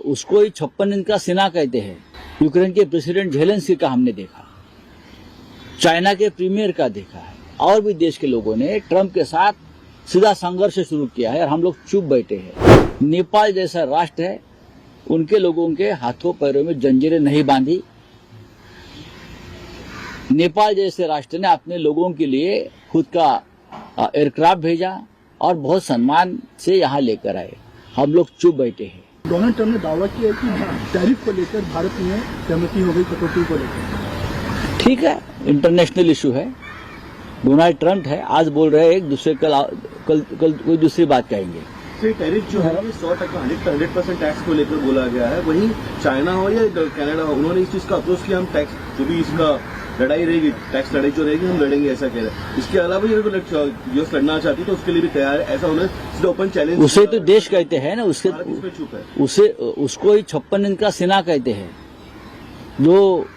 उसको ही 56 इंच का सेना कहते हैं। यूक्रेन के प्रेसिडेंट ज़ेलेंस्की का हमने देखा, चाइना के प्रीमियर का देखा है, और भी देश के लोगों ने ट्रंप के साथ सीधा संघर्ष शुरू किया है और हम लोग चुप बैठे हैं। नेपाल जैसा राष्ट्र है, उनके लोगों के हाथों पैरों में जंजीरें नहीं बांधी। नेपाल जैसे राष्ट्र ने अपने लोगों के लिए खुद का एयरक्राफ्ट भेजा और बहुत सम्मान से यहाँ लेकर आए। हम लोग चुप बैठे हैं। डोनाल्ड ट्रंप ने दावा किया है कि टैरिफ को लेकर भारत में सहमति हो गई, कटौती को लेकर। ठीक है, इंटरनेशनल इशू है। डोनाल्ड ट्रंप है, आज बोल रहे हैं एक दूसरे, कल कोई दूसरी बात कहेंगे। तो टैरिफ जो है 100% 100% टैक्स को लेकर बोला गया है। वहीं चाइना हो या कनाडा हो, उन्होंने इस चीज का अप्रोच किया, हम टैक्स जो भी इसका लड़ाई रहेगी, टैक्स लड़ाई जो रहेगी हम लड़ेंगे, ऐसा कह रहे हैं। इसके अलावा ये यूएस लड़ना चाहती है तो उसके लिए भी तैयार है, ऐसा उन्होंने सीधा ओपन चैलेंज। उसे तो देश कहते हैं ना, उसके चुप है। उसको ही 56 इंच का सेना कहते हैं। जो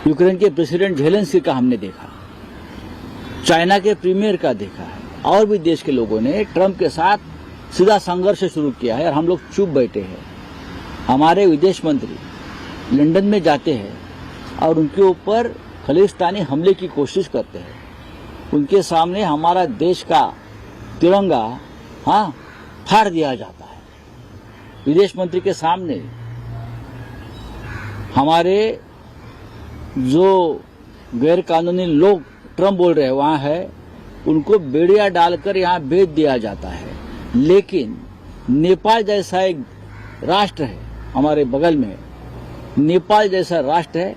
यूक्रेन के प्रेसिडेंट ज़ेलेंस्की का हमने देखा, चाइना के प्रीमियर का देखा है, और भी देश के लोगों ने ट्रंप के साथ सीधा संघर्ष शुरू किया है और हम लोग चुप बैठे हैं। हमारे विदेश मंत्री लंदन में जाते हैं और उनके ऊपर खालिस्तानी हमले की कोशिश करते हैं। उनके सामने हमारा देश का तिरंगा फाड़ दिया जाता है। विदेश मंत्री के सामने हमारे जो गैर कानूनी लोग ट्रंप बोल रहे हैं वहां है, उनको बेड़िया डालकर यहाँ भेज दिया जाता है। लेकिन नेपाल जैसा एक राष्ट्र है हमारे बगल में, नेपाल जैसा राष्ट्र है,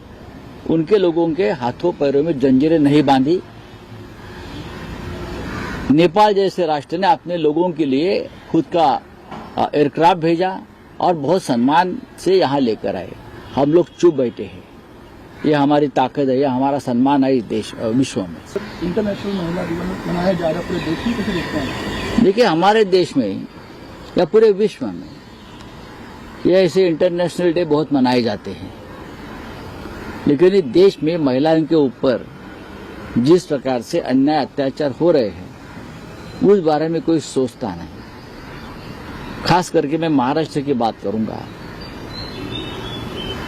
उनके लोगों के हाथों पैरों में जंजीरें नहीं बांधी। नेपाल जैसे राष्ट्र ने अपने लोगों के लिए खुद का एयरक्राफ्ट भेजा और बहुत सम्मान से यहाँ लेकर आए। हम लोग चुप बैठे हैं। ये हमारी ताकत है, ये हमारा सम्मान है इस देश विश्व में। इंटरनेशनल महिला दिवस मनाया जा रहा है पूरे देश में, कैसे देखते हैं? देखिए, हमारे देश में या पूरे विश्व में ये ऐसे इंटरनेशनल डे बहुत मनाए जाते हैं, लेकिन इस देश में महिलाओं के ऊपर जिस प्रकार से अन्याय अत्याचार हो रहे हैं उस बारे में कोई सोचता नहीं। खास करके मैं महाराष्ट्र की बात करूंगा।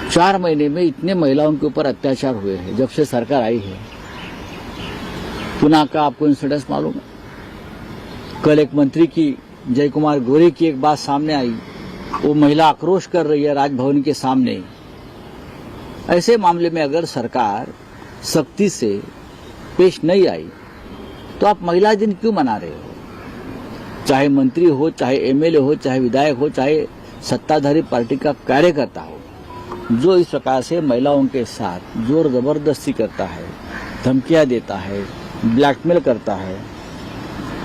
4 महीने में इतने महिलाओं के ऊपर अत्याचार हुए हैं जब से सरकार आई है। पुणे का आपको इंसिडेंस मालूम है। कल एक मंत्री की, जय कुमार गौरे की एक बात सामने आई, वो महिला आक्रोश कर रही है राजभवन के सामने। ऐसे मामले में अगर सरकार सख्ती से पेश नहीं आई तो आप महिला दिन क्यों मना रहे हो? चाहे मंत्री हो, चाहे एमएलए हो, चाहे विधायक हो, चाहे सत्ताधारी पार्टी का कार्यकर्ता हो, जो इस प्रकार से महिलाओं के साथ जोर जबरदस्ती करता है, धमकियां देता है, ब्लैकमेल करता है,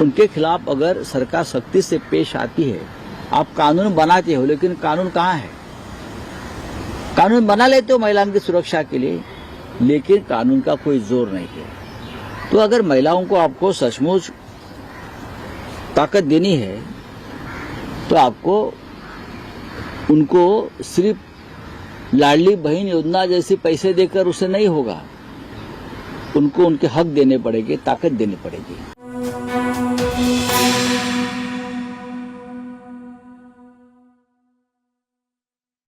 उनके खिलाफ अगर सरकार सख्ती से पेश आती है। आप कानून बनाते हो, लेकिन कानून कहाँ है? कानून बना लेते हो महिलाओं की सुरक्षा के लिए, लेकिन कानून का कोई जोर नहीं है। तो अगर महिलाओं को आपको सचमुच ताकत देनी है तो आपको उनको सिर्फ लाडली बहन योजना जैसे पैसे देकर उसे नहीं होगा, उनको उनके हक देने पड़ेंगे, ताकत देनी पड़ेगी।